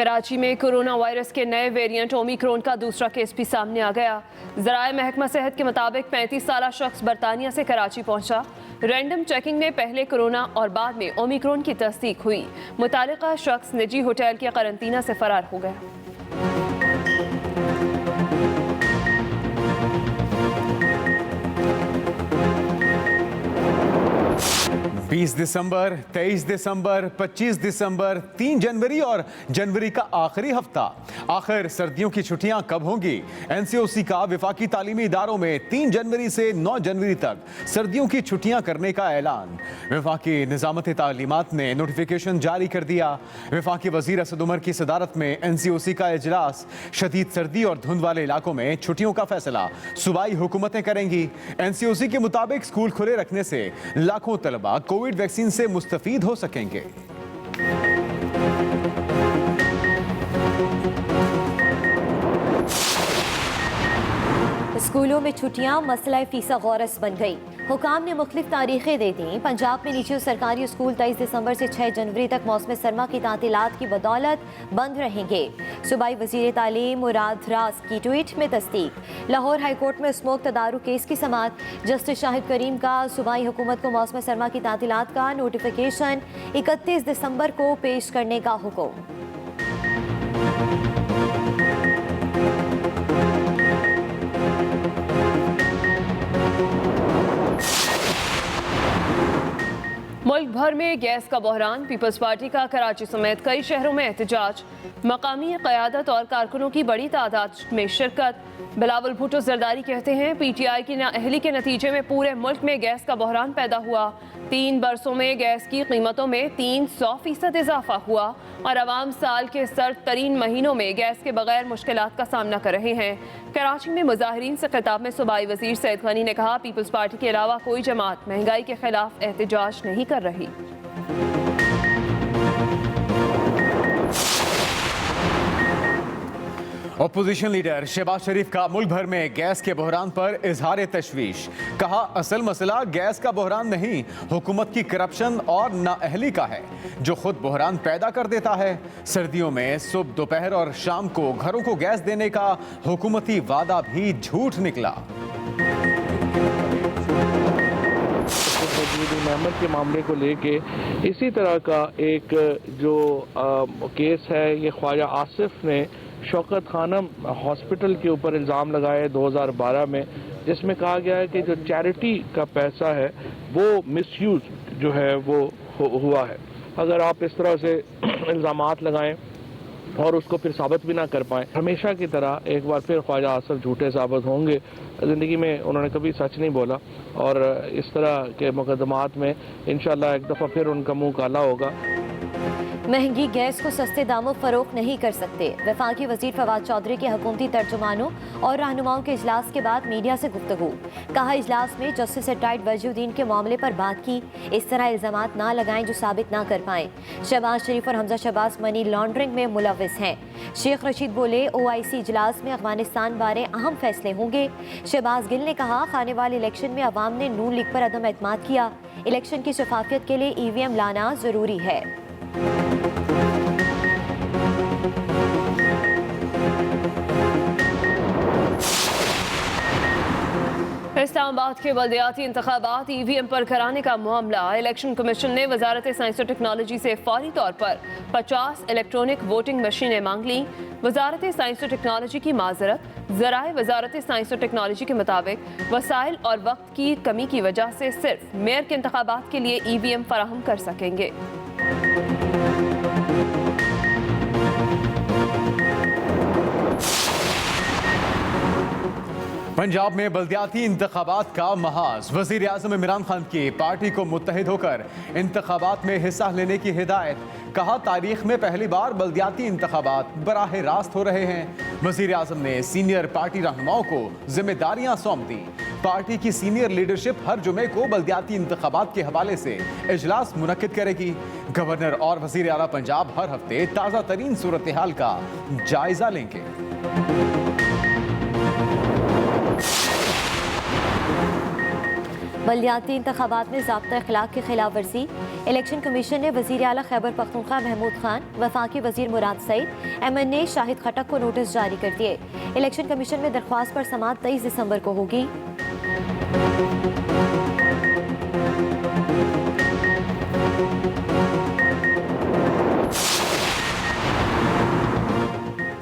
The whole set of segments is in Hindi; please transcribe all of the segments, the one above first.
कराची में कोरोना वायरस के नए वेरिएंट ओमिक्रॉन का दूसरा केस भी सामने आ गया। ज़राए महकमा सेहत के मुताबिक 35 साला शख्स बरतानिया से कराची पहुंचा। रैंडम चेकिंग में पहले कोरोना और बाद में ओमिक्रॉन की तस्दीक हुई। मुतालिका शख्स निजी होटल के करंतना से फरार हो गया। 20 दिसंबर, 23 दिसंबर, 25 दिसंबर, 3 जनवरी और जनवरी का आखिरी हफ्ता। आखिर सर्दियों की छुट्टियां कब होंगी? एनसीओसी का विफाकी तालीमी इदारों में 3 जनवरी से 9 जनवरी तक सर्दियों की छुट्टियां करने का ऐलान। विफाकी निजामत तालीमात ने नोटिफिकेशन जारी कर दिया। विफाकी वजीर असद उमर की सदारत में एनसीओसी का इजलास। शदीद सर्दी और धुंध वाले इलाकों में छुट्टियों का फैसला सूबाई हुकूमतें करेंगी। एनसीओसी के मुताबिक स्कूल खुले रखने से लाखों तलबा कोविड वैक्सीन से मुस्तफीद हो सकेंगे। स्कूलों में छुट्टियां मसला फीसा गौरस बन गई। हुकाम ने मुख्तलिफ तारीखें दे दी। पंजाब में नीचे सरकारी स्कूल 23 दिसंबर से 6 जनवरी तक मौसम सरमा की तातीलात की बदौलत बंद रहेंगे। सूबाई वजीर तालीम मुराद रास की ट्वीट में तस्दीक। लाहौर हाईकोर्ट में स्मोक तदारुक केस की समाअत। जस्टिस शाहिद करीम का सूबाई हुकूमत को मौसम सरमा की तातीलात का नोटिफिकेशन 31 दिसंबर को पेश करने का हुक्म। मुल्क भर में गैस का बहरान। पीपल्स पार्टी का कराची समेत कई शहरों में एहतजाज। मकामी क़यादत और कारकुनों की बड़ी तादाद में शिरकत। बिलावल भुट्टो जरदारी कहते हैं पीटीआई की नाअहली के नतीजे में पूरे मुल्क में गैस का बहरान पैदा हुआ। 3 बरसों में गैस की कीमतों में 300% इजाफा हुआ और अवाम साल के सर्द तरीन महीनों में गैस के बगैर मुश्किलात का सामना कर रहे हैं। कराची में मुजाहिरीन से खिताब में सूबाई वजीर सैयद गनी ने कहा पीपल्स पार्टी के अलावा कोई जमात महंगाई के खिलाफ एहतजाज नहीं कर रही। अपोजिशन लीडर शहबाज शरीफ का मुल्क भर में गैस के बहरान पर इजहार तशवीश। कहा असल मसला गैस का बहरान नहीं, हुकूमत की करप्शन और नाअहली का है जो खुद बहरान पैदा कर देता है। सर्दियों में सुबह दोपहर और शाम को घरों को गैस देने का हुकूमती वादा भी झूठ निकला। मेंबर के मामले को लेके इसी तरह का एक जो केस है, ये ख्वाजा आसिफ ने शौकत खानम हॉस्पिटल के ऊपर इल्ज़ाम लगाए 2012 में, जिसमें कहा गया है कि जो चैरिटी का पैसा है वो मिसयूज जो है वो हुआ है। अगर आप इस तरह से इल्ज़ामात लगाएं और उसको फिर साबित भी ना कर पाएं, हमेशा की तरह एक बार फिर ख्वाजा आसिफ झूठे साबित होंगे। ज़िंदगी में उन्होंने कभी सच नहीं बोला और इस तरह के मुकदमात में इंशाअल्लाह एक दफ़ा फिर उनका मुंह काला होगा। महंगी गैस को सस्ते दामों फरोख्त नहीं कर सकते। वफाकी वजीर फवाद चौधरी के हुकूमती तर्जुमानों और रहनुमाओं के इजलास के बाद मीडिया से गुफ्तगू। कहा इजलास में जस्टिस रिटायर्ड वजीउद्दीन के मामले पर बात की। इस तरह इल्जामात ना लगाएं जो साबित ना कर पाएं। शहबाज शरीफ और हमजा शहबाज मनी लॉन्ड्रिंग में मुलविस हैं। शेख रशीद बोले OIC इजलास में अफगानिस्तान बारे अहम फैसले होंगे। शहबाज गिल ने कहा खाने वाले इलेक्शन में अवाम ने नून लीग पर अदम एतमाद किया। इलेक्शन की शफाफियत के लिए EVM लाना जरूरी है। इस्लामाबाद के बल्दियाती इंतखाबात EVM पर कराने का मामला। इलेक्शन कमीशन ने वजारत साइंस और टेक्नोलॉजी से फौरी तौर पर 50 इलेक्ट्रॉनिक वोटिंग मशीनें मांग ली। वजारत साइंस और टेक्नोलॉजी की माजरत। ज़राए वजारत साइंस और टेक्नोलॉजी के मुताबिक वसाइल और वक्त की कमी की वजह से सिर्फ मेयर के इंतखाबात के लिए EVM फराहम कर सकेंगे। पंजाब में बल्दियाती इंतखाबात का महाज। वज़ीर आज़म इमरान खान की पार्टी को मुत्तहिद होकर इंतखाबात में हिस्सा लेने की हिदायत। कहा तारीख में पहली बार बल्दियाती इंतखाबात बराह रास्त हो रहे हैं। वज़ीर आज़म ने सीनियर पार्टी रहनुमाओं को जिम्मेदारियां सौंप दी। पार्टी की सीनियर लीडरशिप हर जुमे को बल्दियाती इंतखाबात के हवाले से इजलास मुनक्किद करेगी। गवर्नर और वज़ीर आला पंजाब हर हफ्ते ताज़ा तरीन सूरत हाल का जायजा लेंगे। बल्दियाती इंतखाबात में ज़ाब्ता अखलाक की खिलाफ वर्जी। इलेक्शन कमीशन ने वजीर आला खैबर पख्तूनख्वा महमूद खान, वफाकी वजीर मुराद सईद, MNA शाहिद खटक को नोटिस जारी कर दिए। इलेक्शन कमीशन में दरख्वास्त पर समाअत 23 दिसंबर को होगी।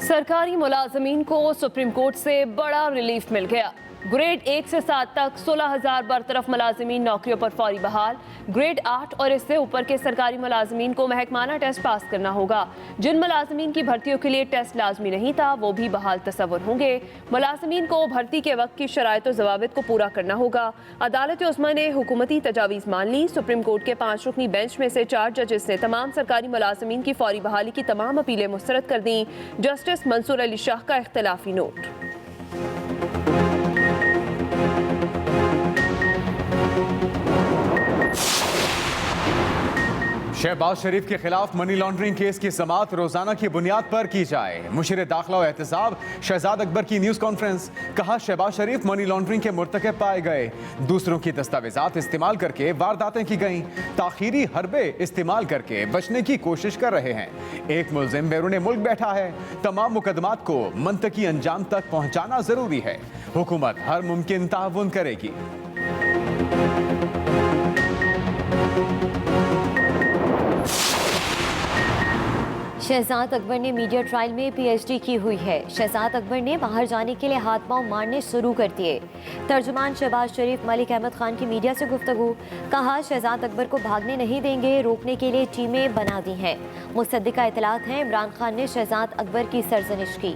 सरकारी मुलाजमीन को सुप्रीम कोर्ट से बड़ा रिलीफ मिल गया। ग्रेड 1 से 7 तक 16,000 बरतरफ मुलाजमीन नौकरियों पर फौरी बहाल। ग्रेड 8 और इससे ऊपर के सरकारी मुलाजमीन को महकमाना टेस्ट पास करना होगा। जिन मुलाजमीन की भर्तियों के लिए टेस्ट लाजमी नहीं था वो भी बहाल तस्वुर होंगे। मुलाजमीन को भर्ती के वक्त की शराइत और जवाबित को पूरा करना होगा। अदालत उस्मा ने हुकूमती तजावीज़ मान ली। सुप्रीम कोर्ट के 5 रुकनी बेंच में से 4 जजेस ने तमाम सरकारी मुलाजमीन की फौरी बहाली की तमाम अपीलें मुस्तरद कर दी। जस्टिस मंसूर अली शाह का इख्तिलाफी नोट। शहबाज शरीफ के खिलाफ मनी लॉन्ड्रिंग केस की समाअत रोजाना की बुनियाद पर की जाए। मुशीर दाखिला और एहतसाब शहजाद अकबर की न्यूज कॉन्फ्रेंस। कहा, शहबाज शरीफ मनी लॉन्ड्रिंग के मुर्तकब पाए गए। दूसरों की दस्तावेजात इस्तेमाल करके वारदातें की गईं। ताखीरी हरबे इस्तेमाल करके बचने की कोशिश कर रहे हैं। एक मुल्जिम बैरून मुल्क बैठा है। तमाम मुकदमात को मंतकी अंजाम तक पहुंचाना जरूरी है। हुकूमत हर मुमकिन ताउन करेगी। शहजाद अकबर ने मीडिया ट्रायल में PhD की हुई है। शहजाद अकबर ने बाहर जाने के लिए हाथ पांव मारने शुरू कर दिए। तर्जुमान शहबाज शरीफ मलिक अहमद खान की मीडिया से गुफ्तगू। कहा, शहजाद अकबर को भागने नहीं देंगे, रोकने के लिए टीमें बना दी हैं। मुसद्दिका इतलात हैं, इमरान खान ने शहजाद अकबर की सरजनिश की।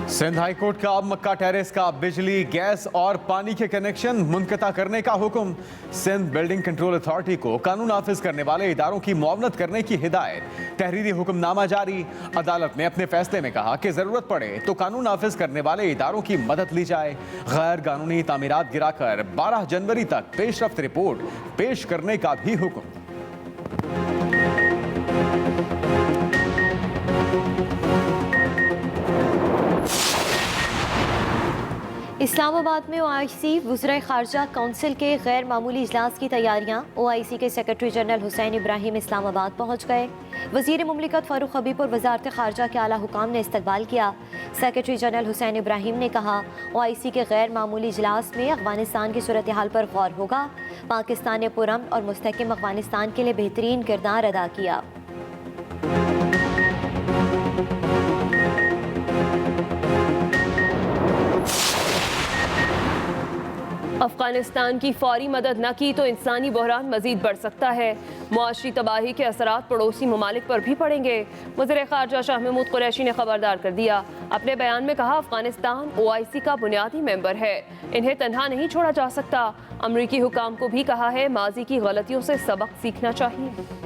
सिंध हाई कोर्ट का अब मक्का टेरेस का बिजली, गैस और पानी के कनेक्शन मुनक़ता करने का हुक्म। सिंध बिल्डिंग कंट्रोल अथॉरिटी को कानून नाफिज करने वाले इदारों की मुआवनत करने की हिदायत। तहरीरी हुक्मनामा जारी। अदालत ने अपने फैसले में कहा कि जरूरत पड़े तो कानून नाफिज करने वाले इदारों की मदद ली जाए। गैर कानूनी तामीरात गिराकर 12 जनवरी तक पेशरफ्त रिपोर्ट पेश करने का भी हुक्म। इस्लामाबाद में OIC वज़ीर ख़ारजा काउंसिल के गैर मामूली इजलास की तैयारियां। OIC के सेक्रेटरी जनरल हुसैन इब्राहिम इस्लामाबाद पहुंच गए। वज़ीर मुमलिकत फ़ारूक हबीब और वज़ारत ख़ारजा के आला हुकाम ने इस्तकबाल किया। सेक्रेटरी जनरल हुसैन इब्राहिम ने कहा, OIC के गैर मामूली इजलास में अफ़गानिस्तान की सूरत हाल पर गौर होगा। पाकिस्तान ने पुरअमन और मुस्तहकम अफ़गानिस्तान के लिए बेहतरीन किरदार अदा किया। अफगानिस्तान की फौरी मदद न की तो इंसानी बहरान मजीद बढ़ सकता है। मुआशी तबाही के असरात पड़ोसी ममालिक पर भी पड़ेंगे। वज़ीर ख़ारजा शाह महमूद कुरैशी ने खबरदार कर दिया। अपने बयान में कहा, अफगानिस्तान OIC का बुनियादी मेंबर है, इन्हें तन्हा नहीं छोड़ा जा सकता। अमरीकी हुकाम को भी कहा है, माजी की गलतियों से सबक सीखना चाहिए।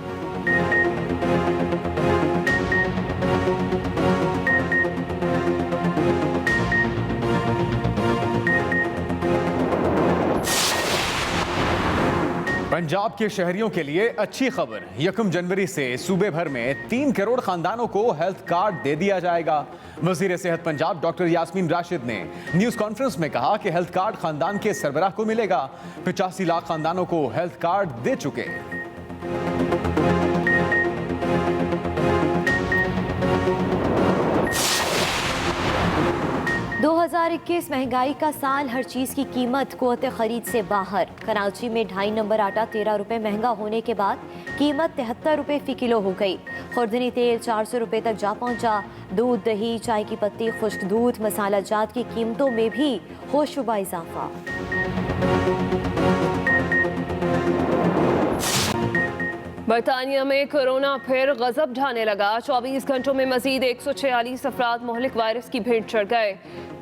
पंजाब के शहरियों के लिए अच्छी खबर। 1 जनवरी से सूबे भर में 3 करोड़ खानदानों को हेल्थ कार्ड दे दिया जाएगा। वजीर सेहत पंजाब डॉक्टर यास्मीन राशिद ने न्यूज कॉन्फ्रेंस में कहा कि हेल्थ कार्ड खानदान के सरबराह को मिलेगा। 85 लाख खानदानों को हेल्थ कार्ड दे चुके। 2021 महंगाई का साल, हर चीज़ की कीमत क़ुव्वत ख़रीद से बाहर। कराची में 2.5 नंबर आटा 13 रुपये महंगा होने के बाद कीमत 73 रुपये फ़ी किलो हो गई। खुर्दनी तेल 400 रुपये तक जा पहुंचा। दूध, दही, चाय की पत्ती, खुश्क दूध, मसाला जात की कीमतों में भी होशरुबा इजाफा। बरतानिया में कोरोना फिर गजब ढाने लगा। 24 घंटों में मजीद 146 अफराद मोहलिक वायरस की भेंट चढ़ गए।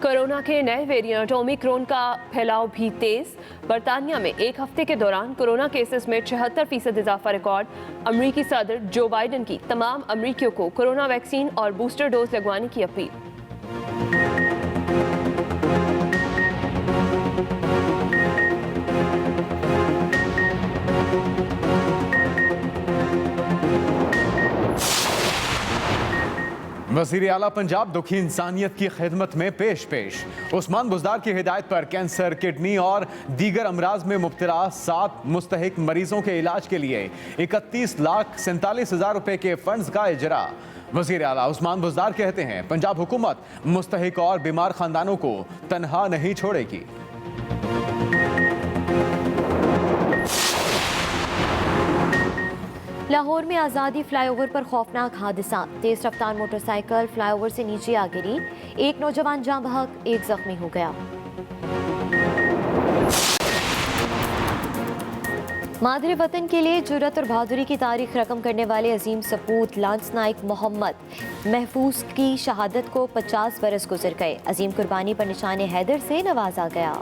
कोरोना के नए वेरिएंट ओमिक्रॉन का फैलाव भी तेज। बरतानिया में एक हफ्ते के दौरान कोरोना केसेस में 76% इजाफा रिकॉर्ड। अमरीकी सदर जो बाइडन की तमाम अमरीकियों को कोरोना वैक्सीन और बूस्टर डोज लगवाने की अपील। वज़ीर आला पंजाब दुखी इंसानियत की खिदमत में पेश उस्मान बुज़दार की हिदायत पर कैंसर, किडनी और दीगर अमराज में मुब्तला 7 मुस्तहिक मरीजों के इलाज के लिए 31,47,000 रुपए के फंड्स का इजरा। वज़ीर आला उस्मान बुज़दार कहते हैं पंजाब हुकूमत मुस्तहिक और बीमार खानदानों को तनहा नहीं छोड़ेगी। लाहौर में आज़ादी फ्लाईओवर पर खौफनाक हादसा, तेज रफ्तार मोटरसाइकिल फ्लाईओवर से नीचे आ गिरी, एक नौजवान जाँ बहक, एक जख्मी हो गया। मादरे वतन के लिए जुर्रत और बहादुरी की तारीख रकम करने वाले अजीम सपूत लांस नाइक मोहम्मद महफूज की शहादत को 50 बरस गुजर गए। अजीम कुर्बानी पर निशान हैदर से नवाजा गया।